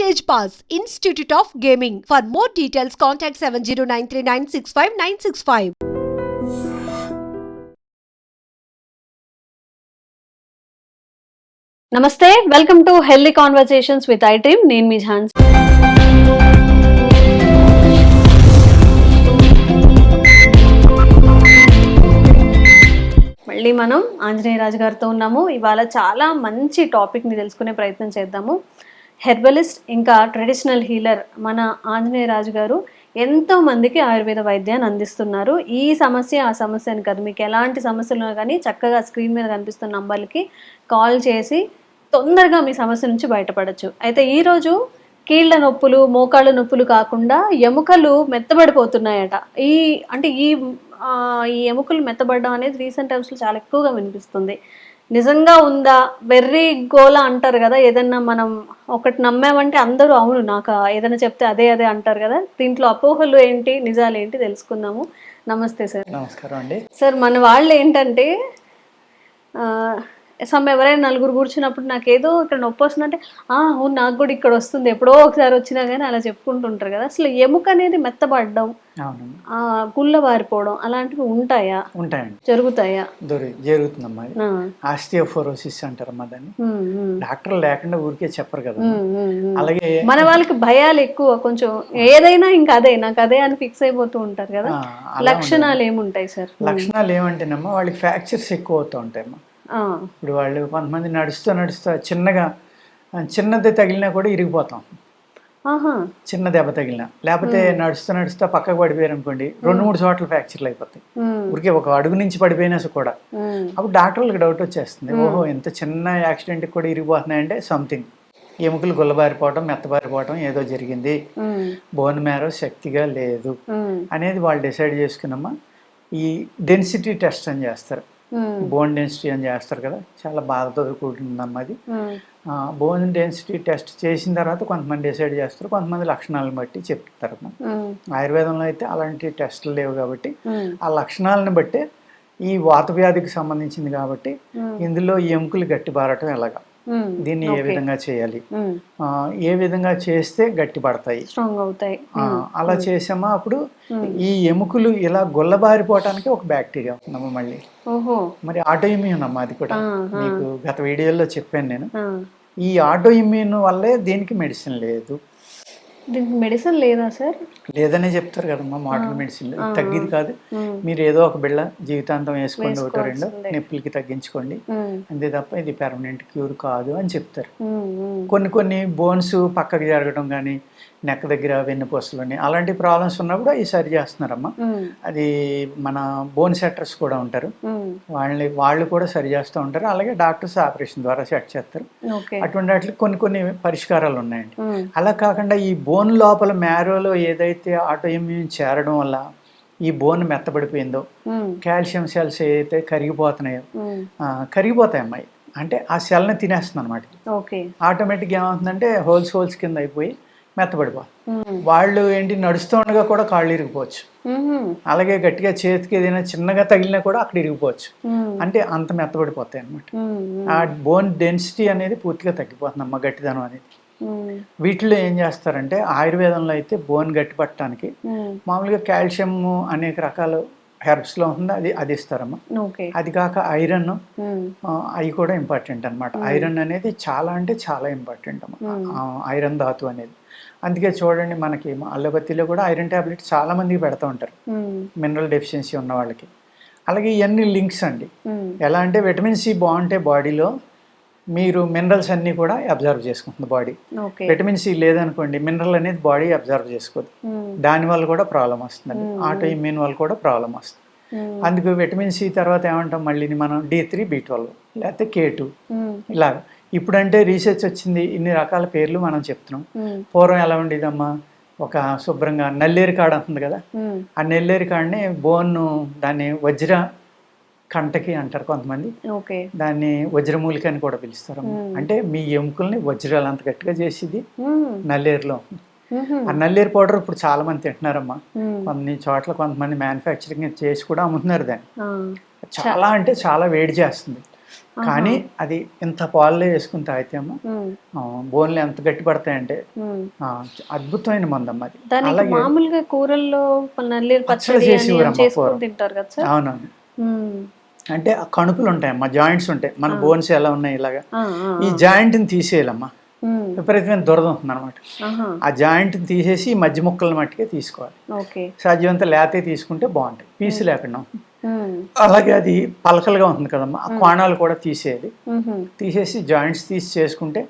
Stage Pass, Institute of Gaming. For more details, contact 7093965965965. నమస్తే, welcome to healthy conversations with I team. నేను మీ ఝాన్సీ. మళ్ళీ మనం ఆంజనేయరాజు గారితో ఉన్నాము. ఇవాళ చాలా మంచి టాపిక్ని తెలుసుకునే ప్రయత్నం చేద్దాము. హెర్బలిస్ట్ ఇంకా ట్రెడిషనల్ హీలర్ మన ఆంజనేయరాజు గారు ఎంతో మందికి ఆయుర్వేద వైద్యాన్ని అందిస్తున్నారు. ఈ సమస్య ఆ సమస్య అని కాదు, మీకు ఎలాంటి సమస్యలు ఉన్నా కానీ చక్కగా స్క్రీన్ మీద కనిపిస్తున్న నంబర్లకి కాల్ చేసి తొందరగా మీ సమస్య నుంచి బయటపడచ్చు. అయితే ఈరోజు కీళ్ళ నొప్పులు, మోకాళ్ళ నొప్పులు కాకుండా ఎముకలు మెత్తబడిపోతున్నాయట. ఈ ఎముకలు మెత్తబడడం అనేది రీసెంట్ టైమ్స్లో చాలా ఎక్కువగా వినిపిస్తుంది. నిజంగా ఉందా? వెర్రి గోల అంటారు కదా, ఏదన్నా మనం ఒకటి నమ్మామంటే అందరూ అవును నాకు ఏదైనా చెప్తే అదే అదే అంటారు కదా. దీంట్లో అపోహలు ఏంటి, నిజాలు ఏంటి తెలుసుకుందాము. నమస్తే సార్. నమస్కారం అండి. సార్, మన వాళ్ళు ఏంటంటే ఎవరైనా నలుగురు కూర్చున్నప్పుడు నాకేదో ఇక్కడ నొప్పి వస్తుందంటే అవును నాకు కూడా ఇక్కడ వస్తుంది, ఎప్పుడో ఒకసారి వచ్చినా కానీ అలా చెప్పుకుంటుంటారు కదా. అసలు ఎముక అనేది మెత్తబడడం, గుళ్ళ వారిపోవడం అలాంటివి ఉంటాయా? ఉంటాయండి, జరుగుతాయా? జరుగుతుందమ్మా. ఆస్టియోపోరోసిస్ అంటారమ్మా దాన్ని. డాక్టర్లు లేకుండా ఊరికే చెప్పరు కదా. అలాగే మన వాళ్ళకి భయాలు ఎక్కువ, కొంచెం ఏదైనా ఇంకా అదే నాకు అదే అని ఫిక్స్ అయిపోతూ ఉంటారు కదా. లక్షణాలు ఏముంటాయి సార్? లక్షణాలు ఏమంటేనమ్మా, వాళ్ళకి ఫ్రాక్చర్స్ ఎక్కువ అవుతూ ఉంటాయమ్మా. ఇప్పుడు వాళ్ళు కొంతమంది నడుస్తూ చిన్నది తగిలినా కూడా ఇరిగిపోతాం, చిన్న దెబ్బ తగిలినా. లేకపోతే నడుస్తూ పక్కకు పడిపోయారు అనుకోండి, 2-3 చోట్ల ఫ్రాక్చర్లు అయిపోతాయి. ఊరికే ఒక అడుగు నుంచి పడిపోయినా కూడా. అప్పుడు డాక్టర్లకు డౌట్ వచ్చేస్తుంది, ఓహో ఇంత చిన్న యాక్సిడెంట్కి కూడా ఇరిగిపోతున్నాయంటే సంథింగ్ ఎముకలు గుల్లబారిపోవటం, మెత్తబారిపోవటం ఏదో జరిగింది, బోన్ మ్యారో శక్తిగా లేదు అనేది వాళ్ళు డిసైడ్ చేసుకున్నమ్మా. ఈ డెన్సిటీ టెస్ట్ అని చేస్తారు, బోన్ డెన్సిటీ అని చేస్తారు కదా, చాలా బాధతో కూడుతుందమ్మా అది. బోన్ డెన్సిటీ టెస్ట్ చేసిన తర్వాత కొంతమంది డిసైడ్ చేస్తారు, కొంతమంది లక్షణాలను బట్టి చెప్తారమ్మా. ఆయుర్వేదంలో అయితే అలాంటి టెస్టులు లేవు కాబట్టి ఆ లక్షణాలను బట్టే ఈ వాత వ్యాధికి సంబంధించింది కాబట్టి ఇందులో ఎముకలు గట్టి బారటం ఎలాగా, దీన్ని ఏ విధంగా చేయాలి, ఏ విధంగా చేస్తే గట్టి పడతాయి, స్ట్రాంగ్ అవుతాయి, అలా చేసామా అప్పుడు ఈ ఎముకలు ఇలా గుల్లబారిపోవటానికి ఒక బ్యాక్టీరియా ఉందమ్మా మళ్ళీ. మరి ఆటో ఇమ్యూన్ అమ్మా, అది కూడా మీకు గత వీడియోలో చెప్పాను నేను. ఈ ఆటో ఇమ్యూన్ వల్లే దీనికి మెడిసిన్ లేదు. దీనికి మెడిసిన్ లేదా సార్? లేదనే చెప్తారు కదమ్మా మోడర్న్ మెడిసిన్. తగ్గిది కాదు, మీరు ఏదో ఒక బిళ్ళ జీవితాంతం వేసుకోండి, ఒకటో రెండో నొప్పులకి తగ్గించుకోండి అంతే తప్ప ఇది పెర్మనెంట్ క్యూర్ కాదు అని చెప్తారు. కొన్ని బోన్స్ పక్కకి జరగడం కానీ, నెక్ దగ్గర వెన్నుపూసలోని అలాంటి ప్రాబ్లమ్స్ ఉన్నప్పుడు అవి సరి చేస్తున్నారమ్మా. అది మన బోన్ సెట్టర్స్ కూడా ఉంటారు, వాళ్ళు కూడా సరి చేస్తూ ఉంటారు. అలాగే డాక్టర్స్ ఆపరేషన్ ద్వారా సెట్ చేస్తారు. అటువంటి వాటికి కొన్ని పరిష్కారాలు ఉన్నాయండి. అలా కాకుండా ఈ బోన్ లోపల మ్యారోలో ఏదైతే ఆటో ఇమ్యూన్ చేరడం వల్ల ఈ బోన్ మెత్తబడిపోయిందో, కాల్షియం సెల్స్ ఏదైతే కరిగిపోతాయి అమ్మాయి, అంటే ఆ సెల్ని తినేస్తుంది అనమాట. ఆటోమేటిక్గా ఏమవుతుందంటే హోల్స్ కింద అయిపోయి మెత్తబడిపోతుంది. వాళ్ళు ఏంటి నడుస్తూ ఉండగా కూడా కాళ్ళు ఇరిగిపోవచ్చు, అలాగే గట్టిగా చేతికి ఏదైనా చిన్నగా తగిలినా కూడా అక్కడ ఇరిగిపోవచ్చు. అంటే అంత మెత్తబడిపోతాయి అనమాట. ఆ బోన్ డెన్సిటీ అనేది పూర్తిగా తగ్గిపోతుంది అమ్మ, గట్టిదనం అనేది. వీటిలో ఏం చేస్తారంటే ఆయుర్వేదంలో అయితే బోన్ గట్టి పట్టడానికి మామూలుగా కాల్షియం అనేక రకాల హెర్బ్స్ లో ఉంది, అది ఇస్తారమ్మా. అది కాక ఐరన్, అవి కూడా ఇంపార్టెంట్ అనమాట. ఐరన్ అనేది చాలా అంటే చాలా ఇంపార్టెంట్ అమ్మా, ఐరన్ ధాతు అనేది. అందుకే చూడండి మనకి అలోపతిలో కూడా ఐరన్ టాబ్లెట్ చాలా మందికి పెడతా ఉంటారు, మినరల్ డెఫిషియన్సీ ఉన్న వాళ్ళకి. అలాగే ఇవన్నీ లింక్స్ అండి. ఎలా అంటే విటమిన్ సి బాగుంటే బాడీలో మీరు మినరల్స్ అన్నీ కూడా అబ్జర్వ్ చేసుకుంటుంది బాడీ. విటమిన్ సి లేదనుకోండి, మినరల్ అనేది బాడీ అబ్జర్వ్ చేసుకోదు, దానివల్ల కూడా ప్రాబ్లం వస్తుందండి. ఆటో ఇమ్యూన్ వల్ల కూడా ప్రాబ్లం వస్తుంది. అందుకు విటమిన్ సి తర్వాత ఏమంటాం మళ్ళీ మనం D3, B12 లేకపోతే K2 ఇలా. ఇప్పుడంటే రీసెర్చ్ వచ్చింది, ఇన్ని రకాల పేర్లు మనం చెప్తున్నాం. పూర్వం ఎలా ఉండేదమ్మా, ఒక శుభ్రంగా నల్లేరు కాడ ఉంటుంది కదా, ఆ నెల్లేరు కాడని బోన్ దాన్ని వజ్ర కంటకి అంటారు కొంతమంది, దాన్ని వజ్రమూలిక అని కూడా పిలుస్తారు. అంటే మీ ఎముకల్ని వజ్రాలు అంత గట్టిగా చేసేది నల్లేరులో. ఆ నల్లేరు పౌడర్ ఇప్పుడు చాలా మంది తింటున్నారమ్మా. కొన్ని చోట్ల కొంతమంది మ్యానుఫ్యాక్చరింగ్ చేసి కూడా అమ్ముతున్నారు దాన్ని. చాలా అంటే చాలా వేడి చేస్తుంది. కానీ అది ఇంత పాలలో వేసుకుని తాగితే అమ్మ బోన్లు ఎంత గట్టి పడతాయంటే అద్భుతమైన మందమ్మ అది. అలాగే మామూలుగా కూరల్లో పచ్చడి చేసి తింటారు కదా. అవునవును, అంటే కణుపులు ఉంటాయమ్మా, జాయింట్స్ ఉంటాయి, మన బోన్స్ ఎలా ఉన్నాయి ఇలాగా, ఈ జాయింట్ని తీసేయాలమ్మా, విపరీతమైన దురద ఉంటుంది అనమాట. ఆ జాయింట్ తీసేసి ఈ మధ్య ముక్కల మట్టికే తీసుకోవాలి, సాధ్యమంతా లేతే తీసుకుంటే బాగుంటాయి, పీసు లేకుండా. అలాగే అది పలకలుగా ఉంటుంది కదమ్మా, ఆ కోణాలు కూడా తీసేది, తీసేసి జాయింట్స్ తీసి చేసుకుంటే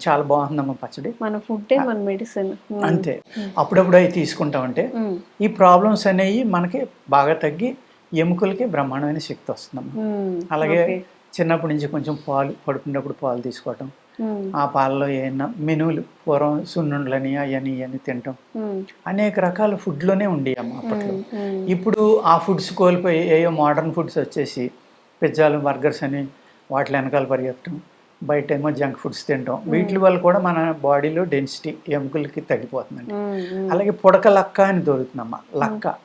చాలా బాగుందమ్మా పచ్చడి. మన ఫుడ్ మన మెడిసిన్ అంతే. అప్పుడప్పుడు అవి తీసుకుంటామంటే ఈ ప్రాబ్లమ్స్ అనేవి మనకి బాగా తగ్గి ఎముకలకి బ్రహ్మాండమైన శక్తి వస్తుందమ్మా. అలాగే చిన్నప్పటి నుంచి కొంచెం పాలు, పడుకున్నప్పుడు పాలు తీసుకోవటం, ఆ పాలలో ఏమన్నా మెనువులు, పూర్వం సున్నుండ్లని అవన్నీ ఇవన్నీ తినటం, అనేక రకాల ఫుడ్లోనే ఉండి అమ్మ అప్పట్లో. ఇప్పుడు ఆ ఫుడ్స్ కోల్పోయి ఏయో మోడర్న్ ఫుడ్స్ వచ్చేసి పిజ్జాలు, బర్గర్స్ అని వాటి వెనకాల పరిగెత్తడం, బయట ఏమో జంక్ ఫుడ్స్ తినటం, వీటి వల్ల కూడా మన బాడీలో డెన్సిటీ ఎముకలకి తగ్గిపోతుందండి. అలాగే పుడక లక్క అని దొరుకుతుందమ్మా, లక్క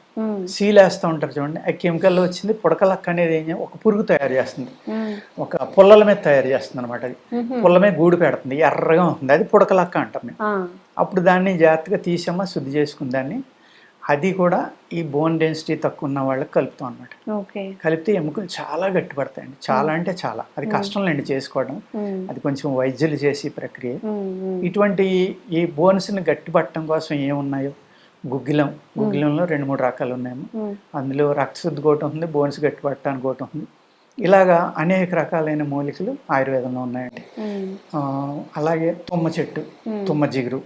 సీల్ వేస్తూ ఉంటారు చూడండి, ఆ కెమికల్లో వచ్చింది పుడక లక్క అనేది ఒక పురుగు తయారు చేస్తుంది, ఒక పుల్లల మీద తయారు చేస్తుంది అనమాట. అది పుల్ల మీద గూడు పెడుతుంది, ఎర్రగా ఉంటుంది, అది పుడక లక్క అంటాం మేము. అప్పుడు దాన్ని జాగ్రత్తగా తీసమ్మా, శుద్ధి చేసుకుని దాన్ని, అది కూడా ఈ బోన్ డెన్సిటీ తక్కువ ఉన్న వాళ్ళకి కలుపుతాం అనమాట. కలిపితే ఎముకలు చాలా గట్టిపడతాయండి, చాలా అంటే చాలా. అది కష్టం లేండి చేసుకోవడం, అది కొంచెం వైద్యులు చేసే ప్రక్రియ. ఇటువంటి ఈ బోన్స్ని గట్టిపట్టడం కోసం ఏమున్నాయో, గుగ్గిలంలో 2-3 రకాలు ఉన్నాయేమో, అందులో రక్తశుద్ధి ఒకటి ఉంటుంది, బోన్స్ గట్టిపట్టడానికి ఒకటి ఉంది, ఇలాగా అనేక రకాలైన మూలికలు ఆయుర్వేదంలో ఉన్నాయండి. అలాగే తుమ్మ చెట్టు, తుమ్మ జిగురు,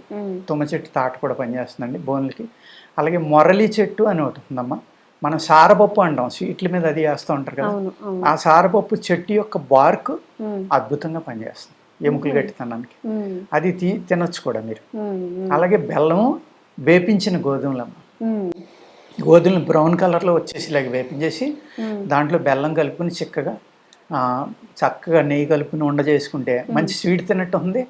తుమ్మ చెట్టు తాట కూడా పనిచేస్తుందండి బోన్లకి. అలాగే మొరలి చెట్టు అని ఒకటి ఉందమ్మా, మనం సారపప్పు అంటాం, స్వీట్ల మీద అది వేస్తూ ఉంటారు కదా, ఆ సారపప్పు చెట్టు యొక్క బార్క్ అద్భుతంగా పనిచేస్తుంది ఎముకలు గట్టితనానికి, అది తినొచ్చు కూడా మీరు. అలాగే బెల్లము, వేపించిన గోధుమలమ్మ, గోధుమలు బ్రౌన్ కలర్లో వచ్చేసి ఇలాగ వేపించేసి దాంట్లో బెల్లం కలుపుకుని చక్కగా నెయ్యి కలుపుకుని ఉండ చేసుకుంటే మంచి స్వీట్ తిన్నట్టు ఉంది,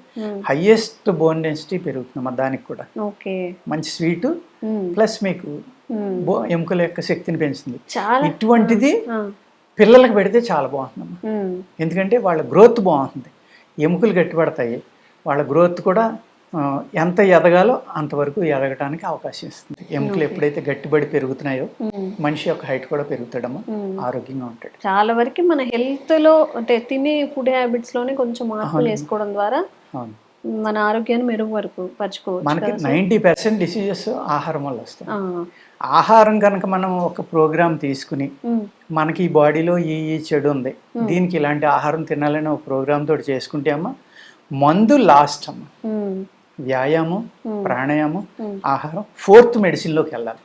హైయెస్ట్ బోన్ డెన్సిటీ పెరుగుతుందమ్మా దానికి కూడా. మంచి స్వీట్ ప్లస్ మీకు ఎముకల యొక్క శక్తిని పెంచుతుంది. ఇటువంటిది పిల్లలకు పెడితే చాలా బాగుంటుందమ్మా, ఎందుకంటే వాళ్ళ గ్రోత్ బాగుంటుంది, ఎముకలు గట్టిపడతాయి, వాళ్ళ గ్రోత్ కూడా ఎంత ఎదగాలో అంతవరకు ఎదగటానికి అవకాశం ఇస్తుంది. ఎముకలు ఎప్పుడైతే గట్టిబడి పెరుగుతున్నాయో మనిషి యొక్క హైట్ కూడా పెరుగుతాడమ్మా, ఆరోగ్యంగా ఉంటాడు. చాలా వరకు మన హెల్త్ లో అంటే తినే ఫుడ్ హ్యాబిట్స్ లోనే కొంచెం మార్పులు చేసుకోవడం ద్వారా మన ఆరోగ్యాన్ని మెరుగుపరచుకోవచ్చు. మనకి 90% డిసీజెస్ ఆహారం వల్ల వస్తాయి. ఆహారం కనుక మనం ఒక ప్రోగ్రామ్ తీసుకుని మనకి ఈ బాడీలో ఈ చెడు ఉంది, దీనికి ఇలాంటి ఆహారం తినాలని ఒక ప్రోగ్రామ్ తోటి చేసుకుంటే అమ్మా, మందు లాస్ట్ అమ్మ, వ్యాయామం, ప్రాణాయామం, ఆహారం 4th మెడిసిన్లోకి వెళ్ళాలి.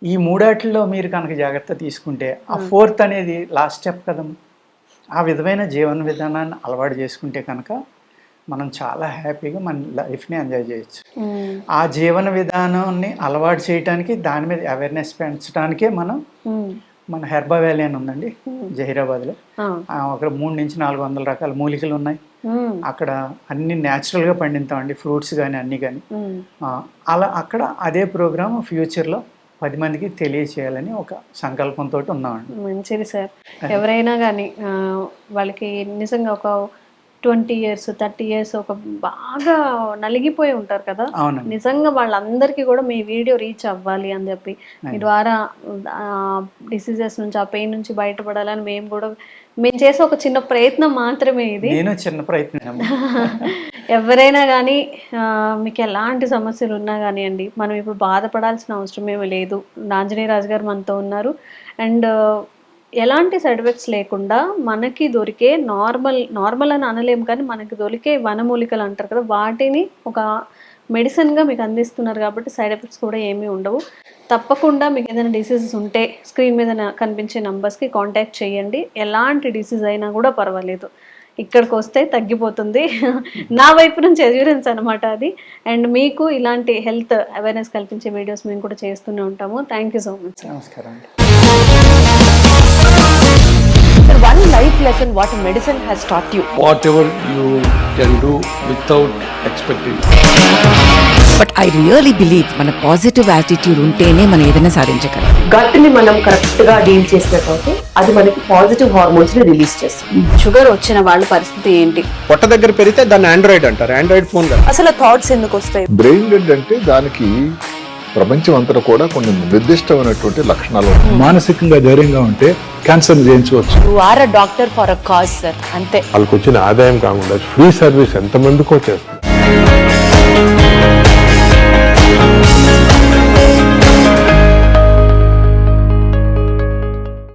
ఈ మూడాటిల్లో మీరు కనుక జాగ్రత్త తీసుకుంటే ఆ 4th అనేది లాస్ట్ స్టెప్ కదమ్మా. ఆ విధమైన జీవన విధానాన్ని అలవాటు చేసుకుంటే కనుక మనం చాలా హ్యాపీగా మన లైఫ్ని ఎంజాయ్ చేయొచ్చు. ఆ జీవన విధానాన్ని అలవాటు చేయడానికి, దాని మీద అవేర్నెస్ పెంచడానికే మన హెర్బా వ్యాలీ అని ఉందండి జహీరాబాద్లో, అక్కడ 300-400 రకాల మూలికలు ఉన్నాయి. అక్కడ అన్ని న్యాచురల్గా పండిస్తామండి, ఫ్రూట్స్ కానీ అన్నీ కానీ. అలా అక్కడ అదే ప్రోగ్రామ్ ఫ్యూచర్లో 10 మందికి తెలియచేయాలని ఒక సంకల్పంతో ఉన్నామండి. మంచిది సార్. ఎవరైనా కానీ వాళ్ళకి నిజంగా ఒక 20 years 30 years ఒక బాగా నలిగిపోయి ఉంటారు కదా, నిజంగా వాళ్ళందరికీ కూడా మీ వీడియో రీచ్ అవ్వాలి అని చెప్పి, మీ ద్వారా డిసీజెస్ నుంచి, ఆ పెయిన్ నుంచి బయటపడాలని మేము చేసే ఒక చిన్న ప్రయత్నం మాత్రమే ఇది. నేను చిన్న ప్రయత్నం. ఎవరైనా కానీ మీకు ఎలాంటి సమస్యలు ఉన్నా కానివ్వండి, మనం ఇప్పుడు బాధపడాల్సిన అవసరం ఏమీ లేదు. ఆంజనేయ రాజు గారు మనతో ఉన్నారు. అండ్ ఎలాంటి సైడ్ ఎఫెక్ట్స్ లేకుండా మనకి దొరికే నార్మల్ అని అనలేము, కానీ మనకి దొరికే వనమూలికలు అంటారు కదా, వాటిని ఒక మెడిసిన్గా మీకు అందిస్తున్నారు కాబట్టి సైడ్ ఎఫెక్ట్స్ కూడా ఏమీ ఉండవు. తప్పకుండా మీకు ఏదైనా డిసీజెస్ ఉంటే స్క్రీన్ మీద కనిపించే నంబర్స్కి కాంటాక్ట్ చేయండి. ఎలాంటి డిసీజ్ అయినా కూడా పర్వాలేదు, ఇక్కడికి వస్తే తగ్గిపోతుంది. నా వైపు నుంచి ఎక్స్పీరియన్స్ అనమాట అది. అండ్ మీకు ఇలాంటి హెల్త్ అవేర్నెస్ కల్పించే వీడియోస్ మేము కూడా చేస్తూనే ఉంటాము. Thank you so much. నమస్కారం. One life lesson what medicine has taught you. Whatever you can do without expecting. But I really believe మన పాజిటివ్ యాటిట్యూడ్ ఉంటేనే మనం ఏదైనా సాధించగలం. గట్ ని మనం కరెక్ట్ గా డీల్ చేసినట్లయితే అది మనకి పాజిటివ్ హార్మోన్స్ ని రిలీజ్ చేస్తుంది. షుగర్ వచ్చిన వాళ్ళ పరిస్థితి ఏంటి? పొట్ట దగ్గర పెరిగితే దాన్ని ఆండ్రాయిడ్ అంటారు, ఆండ్రాయిడ్ ఫోన్ కాదు. అసలు థాట్స్ ఎందుకు వస్తాయి? బ్రెయిన్ డెడ్ అంటే దానికి ప్రపంచం అంతా కూడా కొన్ని నిర్దిష్టమైనటువంటి లక్షణాలు ఉంటాయి. మానసికంగా ధైర్యంగా ఉంటే క్యాన్సర్ జయించవచ్చు. You are a doctor for a cause sir, అంతే. వాళ్ళకి వచ్చిన ఆదాయం కాకుండా ఫ్రీ సర్వీస్ ఎంతమందికో చేస్తారు.